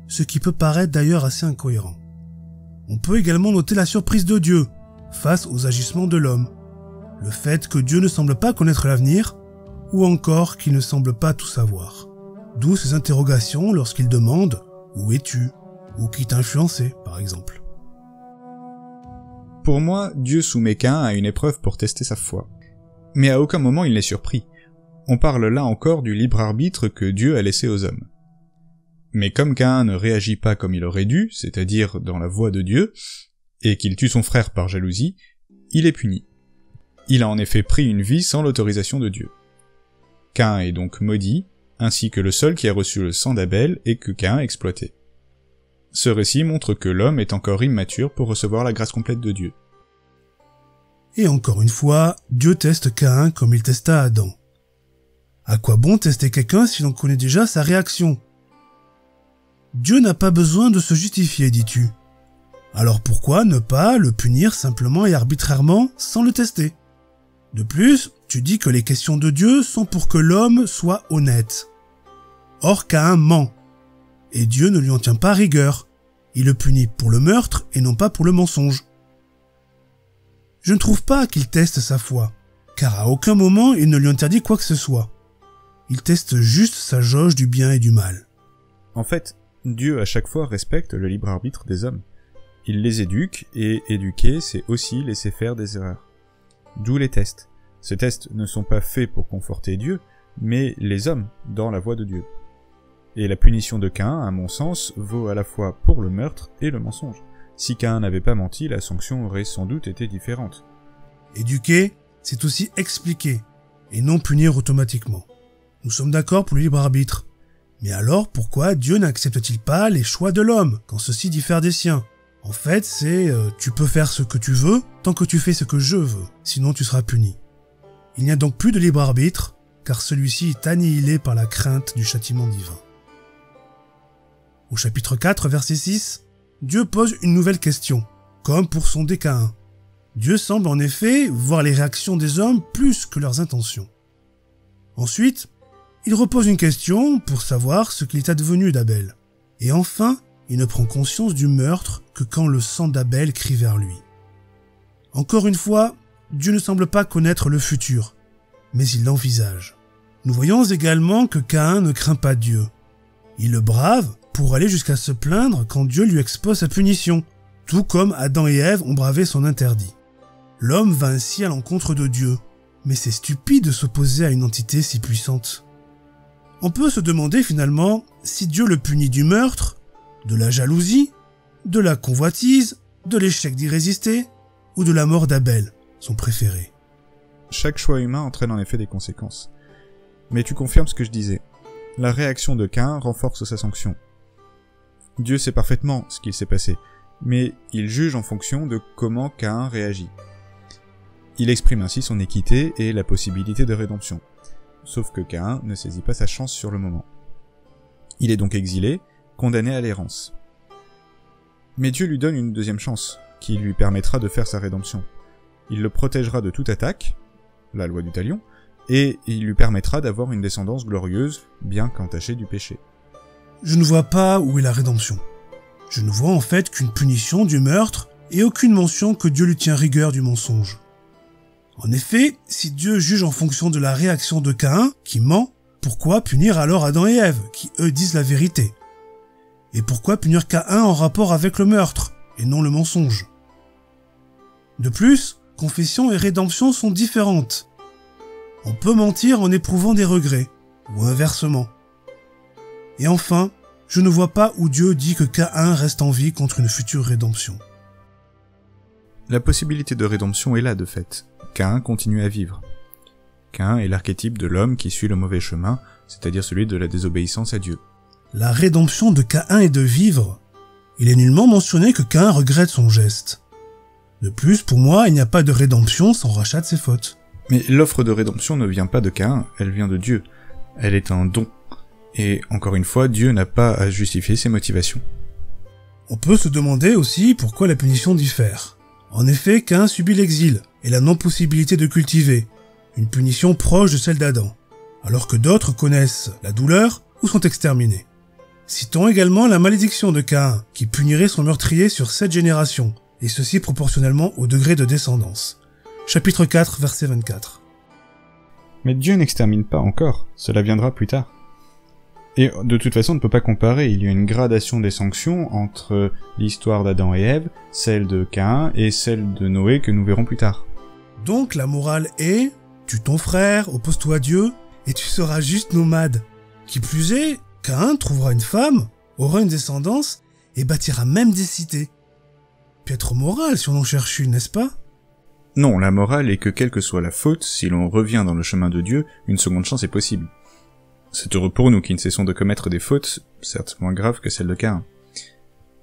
ce qui peut paraître d'ailleurs assez incohérent. On peut également noter la surprise de Dieu, face aux agissements de l'homme, le fait que Dieu ne semble pas connaître l'avenir, ou encore qu'il ne semble pas tout savoir. D'où ces interrogations lorsqu'il demande « Où es-tu » ou « Qui t'a influencé » par exemple. Pour moi, Dieu soumet Caïn à une épreuve pour tester sa foi. Mais à aucun moment il n'est surpris. On parle là encore du libre arbitre que Dieu a laissé aux hommes. Mais comme Caïn ne réagit pas comme il aurait dû, c'est-à-dire dans la voie de Dieu, et qu'il tue son frère par jalousie, il est puni. Il a en effet pris une vie sans l'autorisation de Dieu. Caïn est donc maudit, ainsi que le seul qui a reçu le sang d'Abel et que Caïn a exploité. Ce récit montre que l'homme est encore immature pour recevoir la grâce complète de Dieu. Et encore une fois, Dieu teste Caïn comme il testa Adam. À quoi bon tester quelqu'un si l'on connaît déjà sa réaction? Dieu n'a pas besoin de se justifier, dis-tu. Alors pourquoi ne pas le punir simplement et arbitrairement sans le tester? De plus, tu dis que les questions de Dieu sont pour que l'homme soit honnête. Or Caïn ment. Et Dieu ne lui en tient pas rigueur. Il le punit pour le meurtre et non pas pour le mensonge. Je ne trouve pas qu'il teste sa foi, car à aucun moment il ne lui interdit quoi que ce soit. Il teste juste sa jauge du bien et du mal. En fait, Dieu à chaque fois respecte le libre arbitre des hommes. Il les éduque, et éduquer, c'est aussi laisser faire des erreurs. D'où les tests. Ces tests ne sont pas faits pour conforter Dieu, mais les hommes dans la voie de Dieu. Et la punition de Caïn, à mon sens, vaut à la fois pour le meurtre et le mensonge. Si Caïn n'avait pas menti, la sanction aurait sans doute été différente. Éduquer, c'est aussi expliquer, et non punir automatiquement. Nous sommes d'accord pour le libre arbitre. Mais alors, pourquoi Dieu n'accepte-t-il pas les choix de l'homme, quand ceux-ci diffèrent des siens? En fait, c'est tu peux faire ce que tu veux, tant que tu fais ce que je veux, sinon tu seras puni. Il n'y a donc plus de libre arbitre, car celui-ci est annihilé par la crainte du châtiment divin. Au chapitre 4, verset 6, Dieu pose une nouvelle question, comme pour sonder Caïn. Dieu semble en effet voir les réactions des hommes plus que leurs intentions. Ensuite, il repose une question pour savoir ce qu'il est advenu d'Abel. Et enfin, il ne prend conscience du meurtre que quand le sang d'Abel crie vers lui. Encore une fois, Dieu ne semble pas connaître le futur, mais il l'envisage. Nous voyons également que Caïn ne craint pas Dieu. Il le brave pour aller jusqu'à se plaindre quand Dieu lui expose sa punition, tout comme Adam et Ève ont bravé son interdit. L'homme va ainsi à l'encontre de Dieu, mais c'est stupide de s'opposer à une entité si puissante. On peut se demander finalement si Dieu le punit du meurtre, de la jalousie, de la convoitise, de l'échec d'y résister, ou de la mort d'Abel, son préféré. Chaque choix humain entraîne en effet des conséquences. Mais tu confirmes ce que je disais. La réaction de Caïn renforce sa sanction. Dieu sait parfaitement ce qu'il s'est passé, mais il juge en fonction de comment Caïn réagit. Il exprime ainsi son équité et la possibilité de rédemption. Sauf que Caïn ne saisit pas sa chance sur le moment. Il est donc exilé, condamné à l'errance. Mais Dieu lui donne une deuxième chance, qui lui permettra de faire sa rédemption. Il le protégera de toute attaque, la loi du talion, et il lui permettra d'avoir une descendance glorieuse, bien qu'entachée du péché. Je ne vois pas où est la rédemption. Je ne vois en fait qu'une punition du meurtre et aucune mention que Dieu lui tient rigueur du mensonge. En effet, si Dieu juge en fonction de la réaction de Caïn, qui ment, pourquoi punir alors Adam et Ève, qui eux disent la vérité? Et pourquoi punir Caïn en rapport avec le meurtre, et non le mensonge? De plus, confession et rédemption sont différentes. On peut mentir en éprouvant des regrets, ou inversement. Et enfin, je ne vois pas où Dieu dit que Caïn reste en vie contre une future rédemption. La possibilité de rédemption est là de fait. Caïn continue à vivre. Caïn est l'archétype de l'homme qui suit le mauvais chemin, c'est-à-dire celui de la désobéissance à Dieu. La rédemption de Caïn est de vivre. Il est nullement mentionné que Caïn regrette son geste. De plus, pour moi, il n'y a pas de rédemption sans rachat de ses fautes. Mais l'offre de rédemption ne vient pas de Caïn, elle vient de Dieu. Elle est un don. Et encore une fois, Dieu n'a pas à justifier ses motivations. On peut se demander aussi pourquoi la punition diffère. En effet, Caïn subit l'exil et la non-possibilité de cultiver, une punition proche de celle d'Adam, alors que d'autres connaissent la douleur ou sont exterminés. Citons également la malédiction de Caïn, qui punirait son meurtrier sur 7 générations, et ceci proportionnellement au degré de descendance. Chapitre 4, verset 24. Mais Dieu n'extermine pas encore, cela viendra plus tard. Et de toute façon, on ne peut pas comparer, il y a une gradation des sanctions entre l'histoire d'Adam et Ève, celle de Caïn et celle de Noé que nous verrons plus tard. Donc la morale est, tue ton frère, oppose-toi à Dieu, et tu seras juste nomade. Qui plus est, Caïn trouvera une femme, aura une descendance, et bâtira même des cités. Piètre morale si on en cherche une, n'est-ce pas? Non, la morale est que quelle que soit la faute, si l'on revient dans le chemin de Dieu, une seconde chance est possible. C'est heureux pour nous qui ne cessons de commettre des fautes, certes moins graves que celles de Caïn.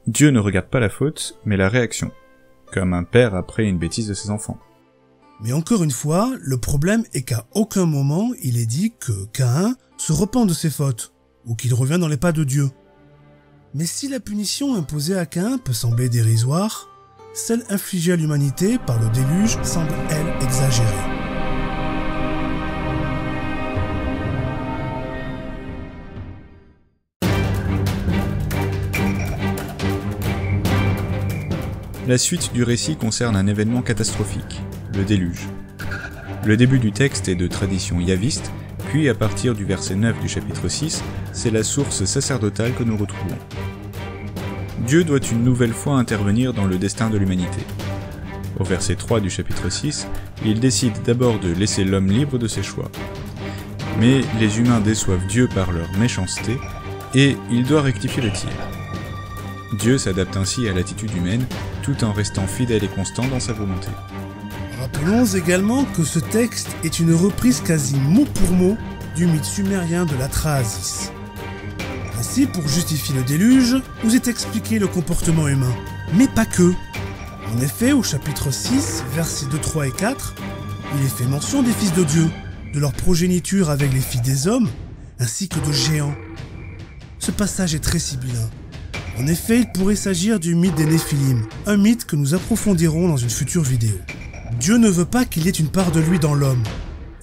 Dieu ne regarde pas la faute, mais la réaction, comme un père après une bêtise de ses enfants. Mais encore une fois, le problème est qu'à aucun moment il est dit que Caïn se repent de ses fautes, ou qu'il revient dans les pas de Dieu. Mais si la punition imposée à Caïn peut sembler dérisoire, celle infligée à l'humanité par le déluge semble, elle, exagérée. La suite du récit concerne un événement catastrophique, le déluge. Le début du texte est de tradition yaviste, puis à partir du verset 9 du chapitre 6, c'est la source sacerdotale que nous retrouvons. Dieu doit une nouvelle fois intervenir dans le destin de l'humanité. Au verset 3 du chapitre 6, il décide d'abord de laisser l'homme libre de ses choix. Mais les humains déçoivent Dieu par leur méchanceté, et il doit rectifier le tir. Dieu s'adapte ainsi à l'attitude humaine, tout en restant fidèle et constant dans sa volonté. Rappelons également que ce texte est une reprise quasi mot pour mot du mythe sumérien de la Traasis. Ainsi, pour justifier le déluge, nous est expliqué le comportement humain, mais pas que. En effet, au chapitre 6, versets 2, 3 et 4, il est fait mention des fils de Dieu, de leur progéniture avec les filles des hommes, ainsi que de géants. Ce passage est très sibyllin. En effet, il pourrait s'agir du mythe des Néphilim, un mythe que nous approfondirons dans une future vidéo. Dieu ne veut pas qu'il y ait une part de lui dans l'homme,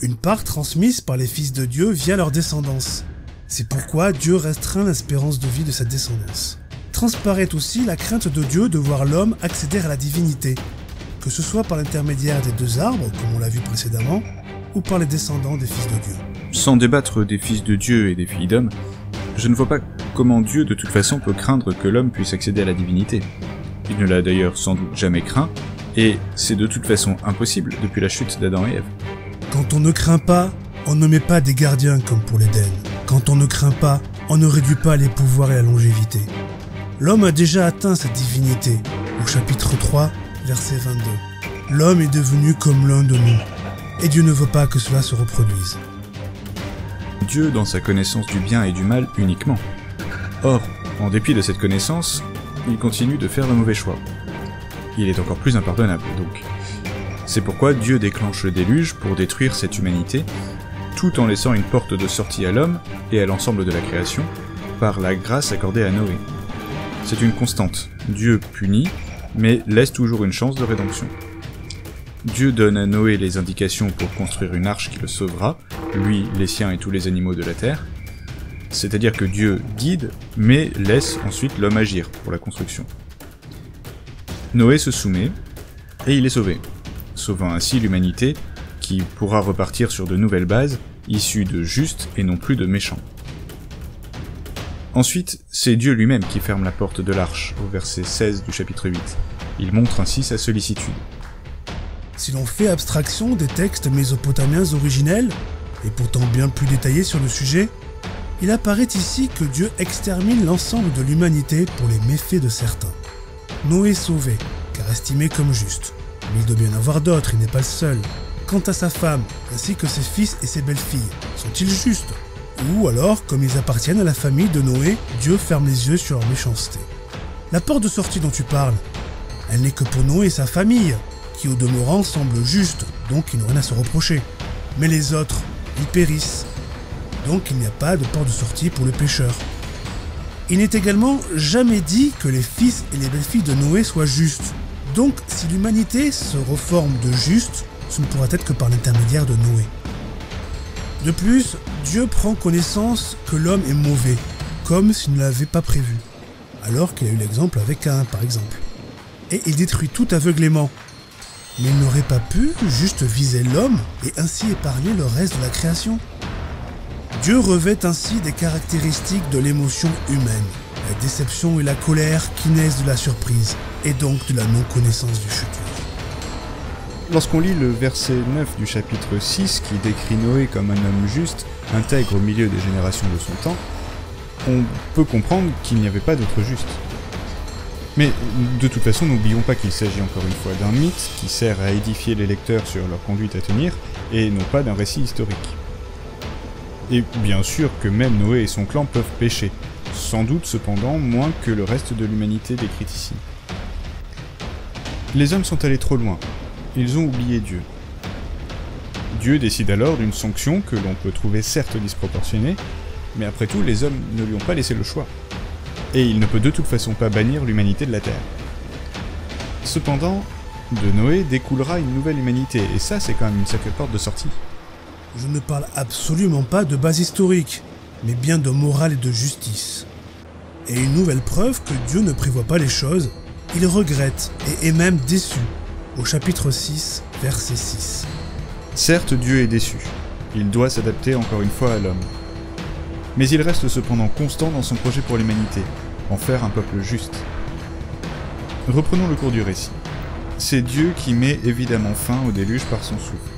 une part transmise par les fils de Dieu via leur descendance. C'est pourquoi Dieu restreint l'espérance de vie de cette descendance. transparaît aussi la crainte de Dieu de voir l'homme accéder à la divinité, que ce soit par l'intermédiaire des deux arbres, comme on l'a vu précédemment, ou par les descendants des fils de Dieu. Sans débattre des fils de Dieu et des filles d'hommes, je ne vois pas comment Dieu de toute façon peut craindre que l'homme puisse accéder à la divinité. Il ne l'a d'ailleurs sans doute jamais craint, et c'est de toute façon impossible depuis la chute d'Adam et Ève. Quand on ne craint pas, on ne met pas des gardiens comme pour l'Éden. Quand on ne craint pas, on ne réduit pas les pouvoirs et la longévité. L'homme a déjà atteint cette divinité, au chapitre 3, verset 22. L'homme est devenu comme l'un de nous, et Dieu ne veut pas que cela se reproduise. Dieu dans sa connaissance du bien et du mal uniquement. Or, en dépit de cette connaissance, il continue de faire le mauvais choix. Il est encore plus impardonnable, donc. C'est pourquoi Dieu déclenche le déluge pour détruire cette humanité, tout en laissant une porte de sortie à l'homme et à l'ensemble de la création, par la grâce accordée à Noé. C'est une constante. Dieu punit, mais laisse toujours une chance de rédemption. Dieu donne à Noé les indications pour construire une arche qui le sauvera, lui, les siens et tous les animaux de la terre. C'est-à-dire que Dieu guide, mais laisse ensuite l'homme agir pour la construction. Noé se soumet, et il est sauvé, sauvant ainsi l'humanité, qui pourra repartir sur de nouvelles bases, issues de justes et non plus de méchants. Ensuite, c'est Dieu lui-même qui ferme la porte de l'arche, au verset 16 du chapitre 8. Il montre ainsi sa sollicitude. Si l'on fait abstraction des textes mésopotamiens originels, et pourtant bien plus détaillés sur le sujet, il apparaît ici que Dieu extermine l'ensemble de l'humanité pour les méfaits de certains. Noé est sauvé, car estimé comme juste. Mais il doit bien en avoir d'autres, il n'est pas le seul. Quant à sa femme, ainsi que ses fils et ses belles-filles, sont-ils justes? Ou alors, comme ils appartiennent à la famille de Noé, Dieu ferme les yeux sur leur méchanceté. La porte de sortie dont tu parles, elle n'est que pour Noé et sa famille, qui au demeurant semblent justes, donc ils n'ont rien à se reprocher. Mais les autres, ils périssent. Donc il n'y a pas de porte de sortie pour le pécheur. Il n'est également jamais dit que les fils et les belles-filles de Noé soient justes. Donc si l'humanité se reforme de juste, ce ne pourra être que par l'intermédiaire de Noé. De plus, Dieu prend connaissance que l'homme est mauvais, comme s'il ne l'avait pas prévu, alors qu'il a eu l'exemple avec Caïn par exemple. Et il détruit tout aveuglément. Mais il n'aurait pas pu juste viser l'homme et ainsi épargner le reste de la création. Dieu revêt ainsi des caractéristiques de l'émotion humaine, la déception et la colère qui naissent de la surprise, et donc de la non-connaissance du futur. Lorsqu'on lit le verset 9 du chapitre 6 qui décrit Noé comme un homme juste, intègre au milieu des générations de son temps, on peut comprendre qu'il n'y avait pas d'autre juste. Mais de toute façon, n'oublions pas qu'il s'agit encore une fois d'un mythe qui sert à édifier les lecteurs sur leur conduite à tenir, et non pas d'un récit historique. Et bien sûr que même Noé et son clan peuvent pécher, sans doute cependant moins que le reste de l'humanité décrite ici. Les hommes sont allés trop loin, ils ont oublié Dieu. Dieu décide alors d'une sanction que l'on peut trouver certes disproportionnée, mais après tout les hommes ne lui ont pas laissé le choix. Et il ne peut de toute façon pas bannir l'humanité de la Terre. Cependant, de Noé découlera une nouvelle humanité, et ça c'est quand même une sacrée porte de sortie. Je ne parle absolument pas de base historique, mais bien de morale et de justice. Et une nouvelle preuve que Dieu ne prévoit pas les choses, il regrette et est même déçu, au chapitre 6, verset 6. Certes, Dieu est déçu. Il doit s'adapter encore une fois à l'homme. Mais il reste cependant constant dans son projet pour l'humanité, en faire un peuple juste. Reprenons le cours du récit. C'est Dieu qui met évidemment fin au déluge par son souffle.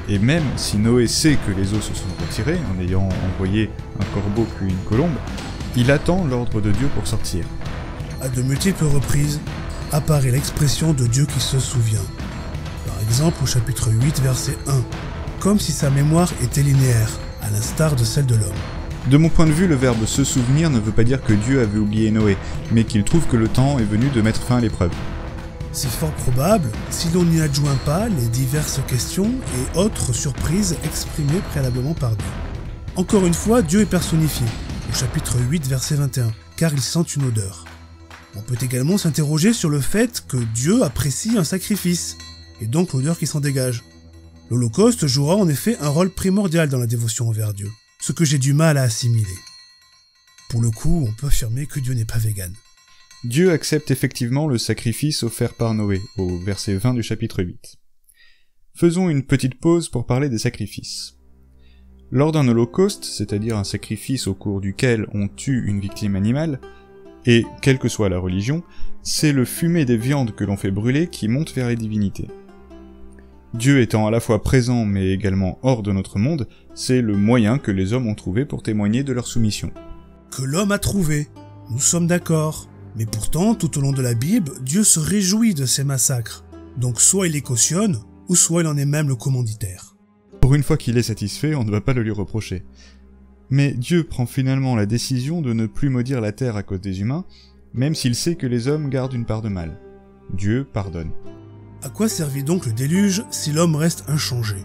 Et même si Noé sait que les eaux se sont retirées, en ayant envoyé un corbeau puis une colombe, il attend l'ordre de Dieu pour sortir. À de multiples reprises, apparaît l'expression de Dieu qui se souvient. Par exemple au chapitre 8, verset 1, comme si sa mémoire était linéaire, à l'instar de celle de l'homme. De mon point de vue, le verbe « se souvenir » ne veut pas dire que Dieu avait oublié Noé, mais qu'il trouve que le temps est venu de mettre fin à l'épreuve. C'est fort probable si l'on n'y adjoint pas les diverses questions et autres surprises exprimées préalablement par Dieu. Encore une fois, Dieu est personnifié, au chapitre 8, verset 21, car il sent une odeur. On peut également s'interroger sur le fait que Dieu apprécie un sacrifice, et donc l'odeur qui s'en dégage. L'Holocauste jouera en effet un rôle primordial dans la dévotion envers Dieu, ce que j'ai du mal à assimiler. Pour le coup, on peut affirmer que Dieu n'est pas vegan. Dieu accepte effectivement le sacrifice offert par Noé, au verset 20 du chapitre 8. Faisons une petite pause pour parler des sacrifices. Lors d'un holocauste, c'est-à-dire un sacrifice au cours duquel on tue une victime animale, et quelle que soit la religion, c'est le fumet des viandes que l'on fait brûler qui monte vers les divinités. Dieu étant à la fois présent mais également hors de notre monde, c'est le moyen que les hommes ont trouvé pour témoigner de leur soumission. Que l'homme a trouvé, nous sommes d'accord. Mais pourtant, tout au long de la Bible, Dieu se réjouit de ces massacres. Donc soit il les cautionne, ou soit il en est même le commanditaire. Pour une fois qu'il est satisfait, on ne va pas le lui reprocher. Mais Dieu prend finalement la décision de ne plus maudire la terre à cause des humains, même s'il sait que les hommes gardent une part de mal. Dieu pardonne. À quoi servit donc le déluge si l'homme reste inchangé?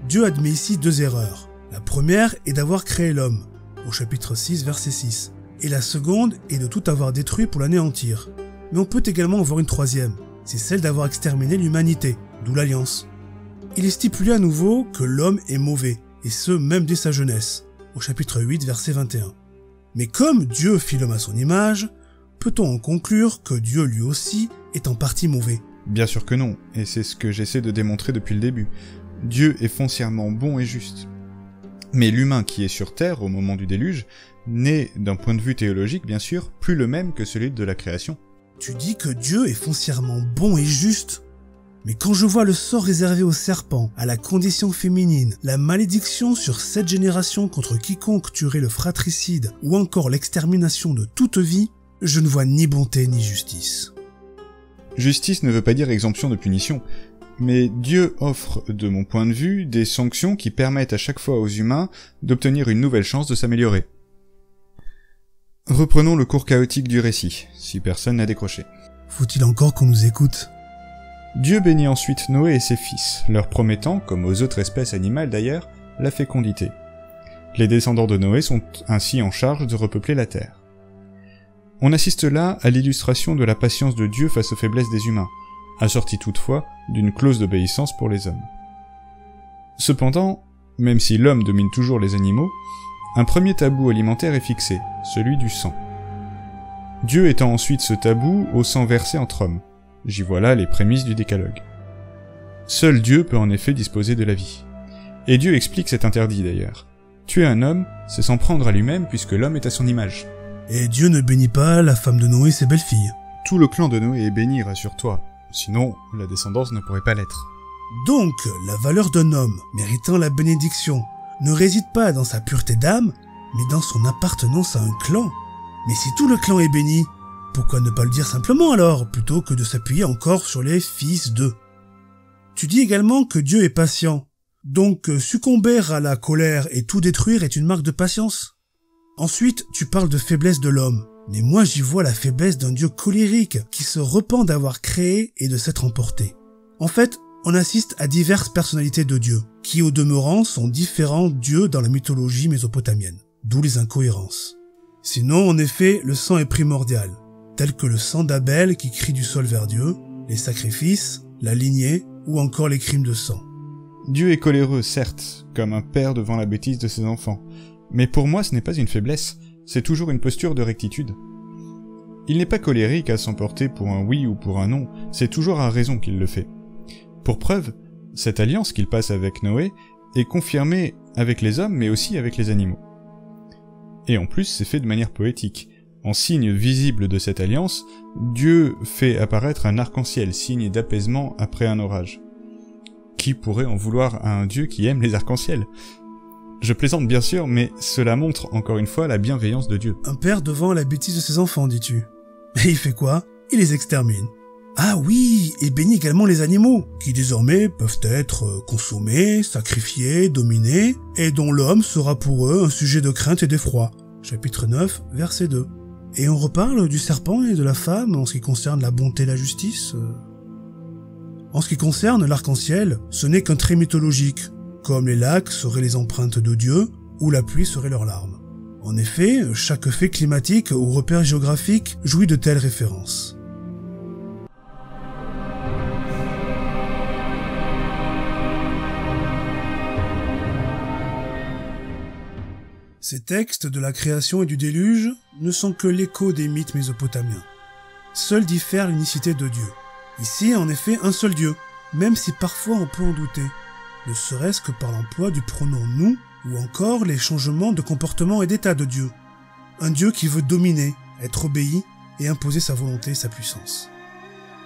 Dieu admet ici 2 erreurs. La première est d'avoir créé l'homme, au chapitre 6, verset 6. Et la seconde est de tout avoir détruit pour l'anéantir. Mais on peut également en voir une troisième, c'est celle d'avoir exterminé l'humanité, d'où l'Alliance. Il est stipulé à nouveau que l'homme est mauvais, et ce même dès sa jeunesse, au chapitre 8, verset 21. Mais comme Dieu fit l'homme à son image, peut-on en conclure que Dieu lui aussi est en partie mauvais? Bien sûr que non, et c'est ce que j'essaie de démontrer depuis le début. Dieu est foncièrement bon et juste. Mais l'humain qui est sur Terre au moment du déluge n'est, d'un point de vue théologique bien sûr, plus le même que celui de la création. Tu dis que Dieu est foncièrement bon et juste? Mais quand je vois le sort réservé au serpent, à la condition féminine, la malédiction sur 7 générations contre quiconque tuerait le fratricide, ou encore l'extermination de toute vie, je ne vois ni bonté ni justice. Justice ne veut pas dire exemption de punition, mais Dieu offre, de mon point de vue, des sanctions qui permettent à chaque fois aux humains d'obtenir une nouvelle chance de s'améliorer. Reprenons le cours chaotique du récit, si personne n'a décroché. Faut-il encore qu'on nous écoute? Dieu bénit ensuite Noé et ses fils, leur promettant, comme aux autres espèces animales d'ailleurs, la fécondité. Les descendants de Noé sont ainsi en charge de repeupler la terre. On assiste là à l'illustration de la patience de Dieu face aux faiblesses des humains, assortie toutefois d'une clause d'obéissance pour les hommes. Cependant, même si l'homme domine toujours les animaux, un premier tabou alimentaire est fixé, celui du sang. Dieu étend ensuite ce tabou au sang versé entre hommes. J'y vois là les prémices du décalogue. Seul Dieu peut en effet disposer de la vie. Et Dieu explique cet interdit d'ailleurs. Tuer un homme, c'est s'en prendre à lui-même puisque l'homme est à son image. Et Dieu ne bénit pas la femme de Noé et ses belles-filles. Tout le clan de Noé est béni, rassure-toi. Sinon, la descendance ne pourrait pas l'être. Donc, la valeur d'un homme méritant la bénédiction ne réside pas dans sa pureté d'âme, mais dans son appartenance à un clan. Mais si tout le clan est béni, pourquoi ne pas le dire simplement alors, plutôt que de s'appuyer encore sur les fils d'eux? Tu dis également que Dieu est patient. Donc, succomber à la colère et tout détruire est une marque de patience. Ensuite, tu parles de faiblesse de l'homme. Mais moi j'y vois la faiblesse d'un Dieu colérique qui se repent d'avoir créé et de s'être emporté. En fait, on assiste à diverses personnalités de Dieu, qui au demeurant sont différents dieux dans la mythologie mésopotamienne, d'où les incohérences. Sinon, en effet, le sang est primordial, tel que le sang d'Abel qui crie du sol vers Dieu, les sacrifices, la lignée ou encore les crimes de sang. Dieu est coléreux, certes, comme un père devant la bêtise de ses enfants, mais pour moi ce n'est pas une faiblesse, c'est toujours une posture de rectitude. Il n'est pas colérique à s'emporter pour un oui ou pour un non, c'est toujours à raison qu'il le fait. Pour preuve, cette alliance qu'il passe avec Noé est confirmée avec les hommes mais aussi avec les animaux. Et en plus c'est fait de manière poétique. En signe visible de cette alliance, Dieu fait apparaître un arc-en-ciel, signe d'apaisement après un orage. Qui pourrait en vouloir à un Dieu qui aime les arcs-en-ciel ? Je plaisante bien sûr, mais cela montre encore une fois la bienveillance de Dieu. Un père devant la bêtise de ses enfants, dis-tu. Et il fait quoi? Il les extermine. Ah oui, et bénit également les animaux, qui désormais peuvent être consommés, sacrifiés, dominés, et dont l'homme sera pour eux un sujet de crainte et d'effroi. Chapitre 9, verset 2. Et on reparle du serpent et de la femme en ce qui concerne la bonté et la justice. En ce qui concerne l'arc-en-ciel, ce n'est qu'un trait mythologique, comme les lacs seraient les empreintes de Dieu, ou la pluie serait leurs larmes. En effet, chaque fait climatique ou repère géographique jouit de telles références. Ces textes de la création et du déluge ne sont que l'écho des mythes mésopotamiens. seule diffère l'unicité de Dieu. Ici, en effet, un seul Dieu, même si parfois on peut en douter, ne serait-ce que par l'emploi du pronom « nous » ou encore les changements de comportement et d'état de Dieu. Un Dieu qui veut dominer, être obéi et imposer sa volonté et sa puissance.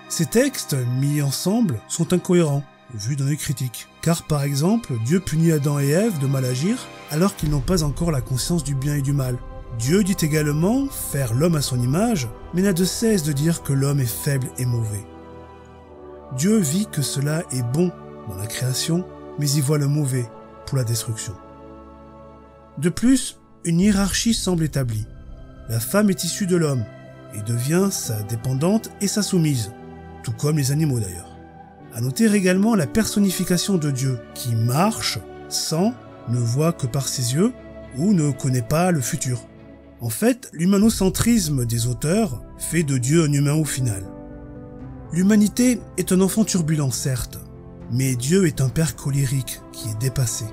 Ces textes, mis ensemble, sont incohérents, vu d'un œil critique. Car par exemple, Dieu punit Adam et Ève de mal agir, alors qu'ils n'ont pas encore la conscience du bien et du mal. Dieu dit également faire l'homme à son image, mais n'a de cesse de dire que l'homme est faible et mauvais. Dieu vit que cela est bon dans la création, mais y voit le mauvais pour la destruction. De plus, une hiérarchie semble établie. La femme est issue de l'homme et devient sa dépendante et sa soumise, tout comme les animaux d'ailleurs. À noter également la personnification de Dieu, qui marche, sent, ne voit que par ses yeux ou ne connaît pas le futur. En fait, l'humanocentrisme des auteurs fait de Dieu un humain au final. L'humanité est un enfant turbulent, certes, mais Dieu est un père colérique qui est dépassé.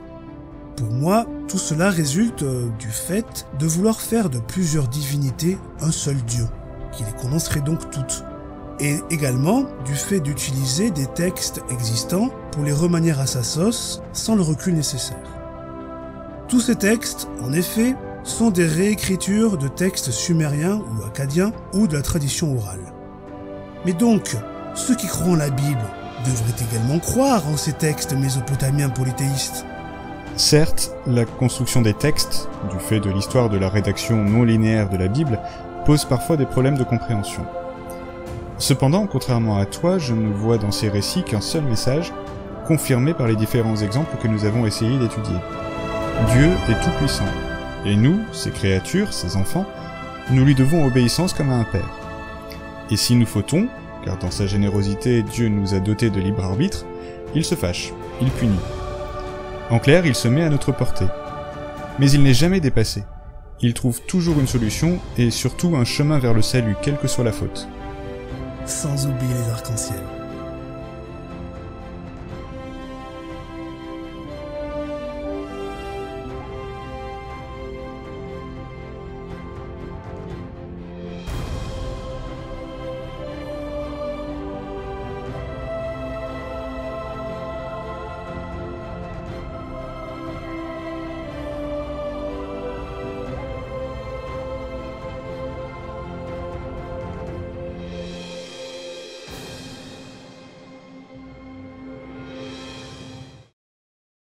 Pour moi, tout cela résulte du fait de vouloir faire de plusieurs divinités un seul Dieu, qui les condenserait donc toutes, et également du fait d'utiliser des textes existants pour les remanier à sa sauce sans le recul nécessaire. Tous ces textes, en effet, sont des réécritures de textes sumériens ou akkadiens ou de la tradition orale. Mais donc, ceux qui croient en la Bible devraient également croire en ces textes mésopotamiens polythéistes. Certes, la construction des textes, du fait de l'histoire de la rédaction non linéaire de la Bible, pose parfois des problèmes de compréhension. Cependant, contrairement à toi, je ne vois dans ces récits qu'un seul message, confirmé par les différents exemples que nous avons essayé d'étudier. Dieu est tout-puissant, et nous, ses créatures, ses enfants, nous lui devons obéissance comme à un père. Et si nous fautons, car dans sa générosité, Dieu nous a dotés de libre arbitre, il se fâche, il punit. En clair, il se met à notre portée. Mais il n'est jamais dépassé. Il trouve toujours une solution et surtout un chemin vers le salut, quelle que soit la faute. Sans oublier les arcs-en-ciel.